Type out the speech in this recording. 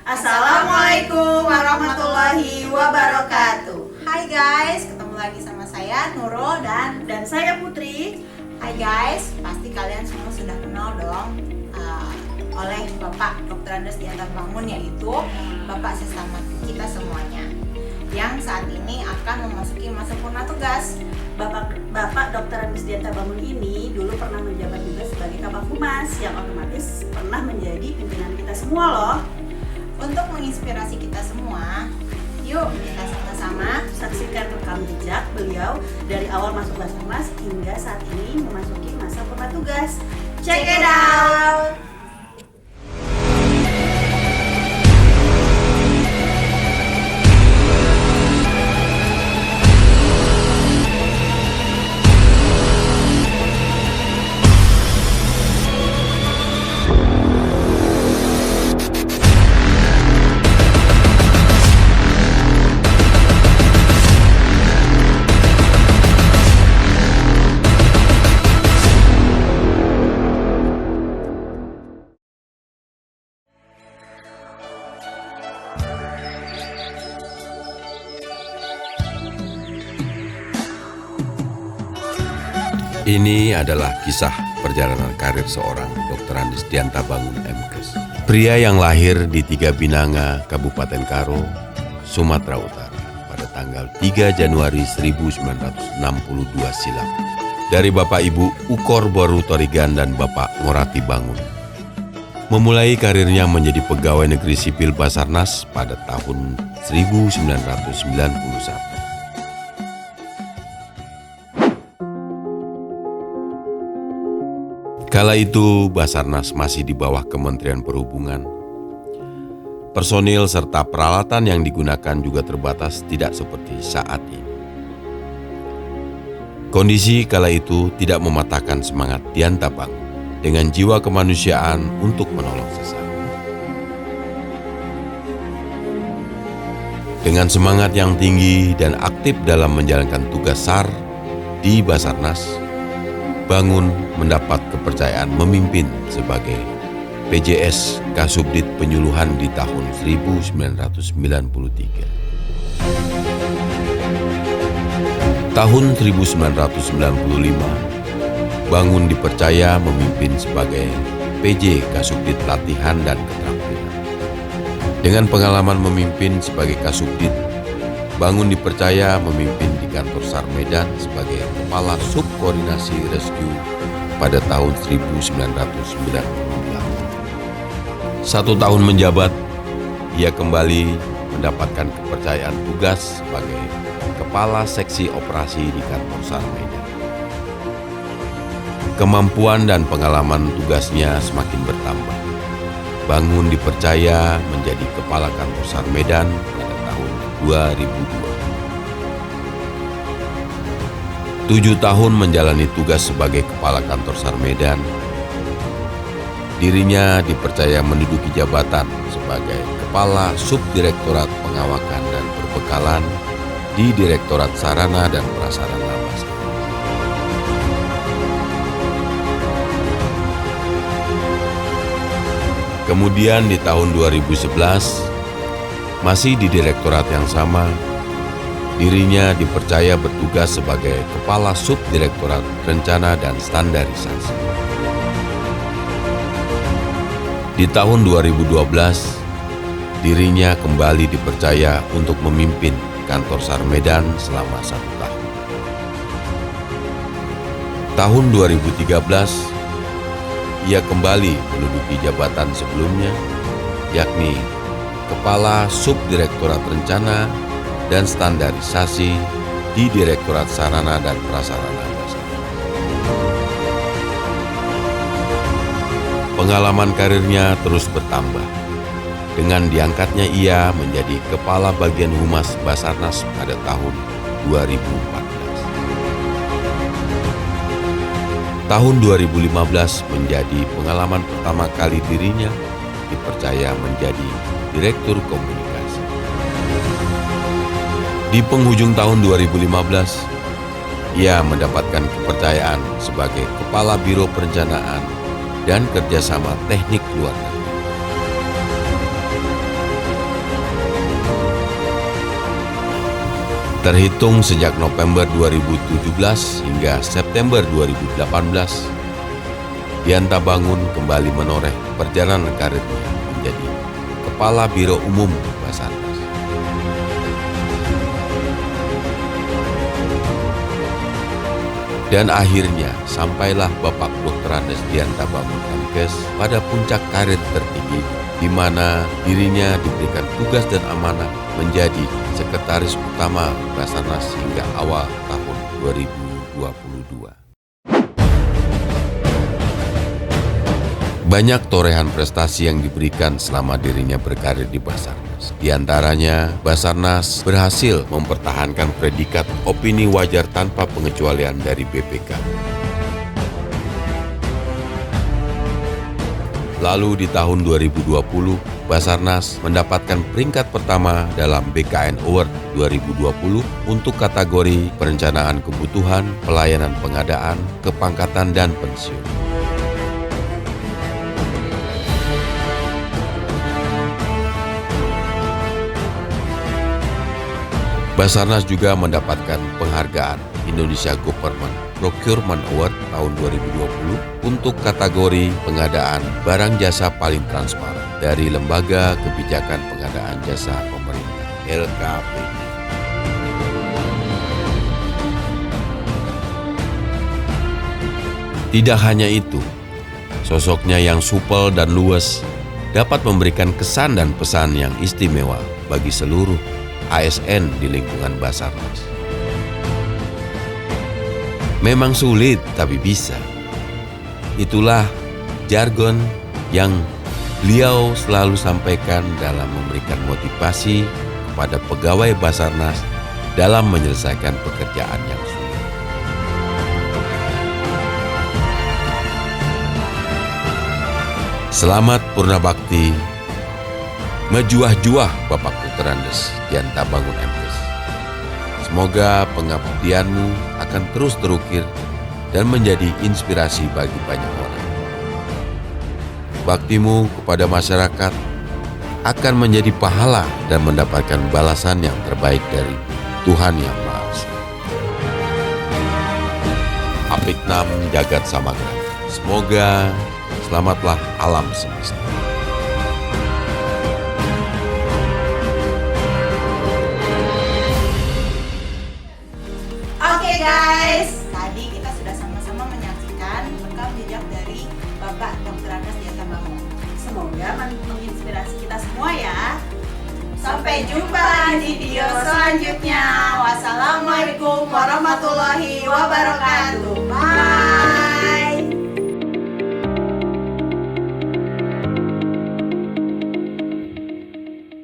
Assalamualaikum warahmatullahi wabarakatuh. Hai guys, ketemu lagi sama saya Nurul dan saya Putri. Hai guys, pasti kalian semua sudah kenal dong oleh Bapak Dr. Andes Dianta Bangun, yaitu Bapak sesama kita semuanya yang saat ini akan memasuki masa purna tugas. Bapak Dr. Andes Dianta Bangun ini dulu pernah menjabat juga sebagai Kabag Humas, yang otomatis pernah menjadi pimpinan kita semua loh. Untuk menginspirasi kita semua, yuk kita sama-sama Saksikan rekam jejak beliau dari awal masuk Basarnas hingga saat ini memasuki masa purna tugas. check it out. Ini adalah kisah perjalanan karir seorang Dr. Andes Dianta Bangun MKes. Pria yang lahir di Tiga Binanga, Kabupaten Karo, Sumatera Utara pada tanggal 3 Januari 1962 silam. Dari Bapak Ibu Ukor Boru Torigan dan Bapak Ngorati Bangun. Memulai karirnya menjadi pegawai negeri sipil Basarnas pada tahun 1991. Kala itu Basarnas masih di bawah Kementerian Perhubungan. Personil serta peralatan yang digunakan juga terbatas, tidak seperti saat ini. Kondisi kala itu tidak mematahkan semangat Dianta Bangun dengan jiwa kemanusiaan untuk menolong sesama. Dengan semangat yang tinggi dan aktif dalam menjalankan tugas SAR di Basarnas, Bangun mendapat kepercayaan memimpin sebagai PJS Kasubdit Penyuluhan di tahun 1993. Tahun 1995, Bangun dipercaya memimpin sebagai PJ Kasubdit Latihan dan Keterampilan. Dengan pengalaman memimpin sebagai Kasubdit, Bangun dipercaya memimpin di kantor SAR Medan sebagai Kepala Subkoordinasi Rescue pada tahun 1998. 1 tahun menjabat, ia kembali mendapatkan kepercayaan tugas sebagai Kepala Seksi Operasi di kantor SAR Medan. Kemampuan dan pengalaman tugasnya semakin bertambah. Bangun dipercaya menjadi Kepala Kantor SAR Medan pada tahun 2002. 7 tahun menjalani tugas sebagai Kepala Kantor SAR Medan, dirinya dipercaya menduduki jabatan sebagai Kepala Subdirektorat Pengawakan dan Perbekalan di Direktorat Sarana dan Prasarana Basarnas. Kemudian di tahun 2011, masih di direktorat yang sama, dirinya dipercaya bertugas sebagai Kepala Subdirektorat Rencana dan Standarisasi. Di tahun 2012, dirinya kembali dipercaya untuk memimpin kantor SAR Medan selama 1 tahun. Tahun 2013, ia kembali menduduki jabatan sebelumnya, yakni Kepala Subdirektorat Rencana dan Standarisasi di Direktorat Sarana dan Prasarana Basarnas. Pengalaman karirnya terus bertambah, dengan diangkatnya ia menjadi Kepala Bagian Humas Basarnas pada tahun 2014. Tahun 2015 menjadi pengalaman pertama kali dirinya dipercaya menjadi Direktur Komunikasi. Di penghujung tahun 2015, ia mendapatkan kepercayaan sebagai Kepala Biro Perencanaan dan Kerjasama Teknik Luar Negeri. Terhitung sejak November 2017 hingga September 2018, Dianta Bangun kembali menoreh perjalanan karirnya menjadi Kepala Biro Umum Basarnas. Dan akhirnya sampailah Bapak Dr. Andes Dianta Bangun MKes pada puncak karir tertinggi, di mana dirinya diberikan tugas dan amanah menjadi Sekretaris Utama Basarnas hingga awal tahun 2022. Banyak torehan prestasi yang diberikan selama dirinya berkarir di Basarnas. Di antaranya, Basarnas berhasil mempertahankan predikat opini wajar tanpa pengecualian dari BPK. Lalu di tahun 2020, Basarnas mendapatkan peringkat pertama dalam BKN Award 2020 untuk kategori perencanaan kebutuhan, pelayanan pengadaan, kepangkatan, dan pensiun. Basarnas juga mendapatkan penghargaan Indonesia Government Procurement Award tahun 2020 untuk kategori pengadaan barang jasa paling transparan dari Lembaga Kebijakan Pengadaan Jasa Pemerintah (LKPP). Tidak hanya itu, sosoknya yang supel dan luwes dapat memberikan kesan dan pesan yang istimewa bagi seluruh ASN di lingkungan Basarnas. Memang sulit, tapi bisa. Itulah jargon yang beliau selalu sampaikan dalam memberikan motivasi kepada pegawai Basarnas dalam menyelesaikan pekerjaan yang sulit. Selamat Purna Bakti, Mejuah-juah Bapak Dr. Andes Dianta Bangun MKes. Semoga pengabdianmu akan terus terukir dan menjadi inspirasi bagi banyak orang. Baktimu kepada masyarakat akan menjadi pahala dan mendapatkan balasan yang terbaik dari Tuhan Yang Maha Esa. Apiknam Jagat Samagra. Semoga selamatlah alam semesta. Oke guys, tadi kita sudah sama-sama menyaksikan rekam jejak dari Bapak Dr. Andes Dianta Bangun. Semoga menginspirasi kita semua ya. Sampai jumpa di video selanjutnya. Wassalamualaikum warahmatullahi wabarakatuh.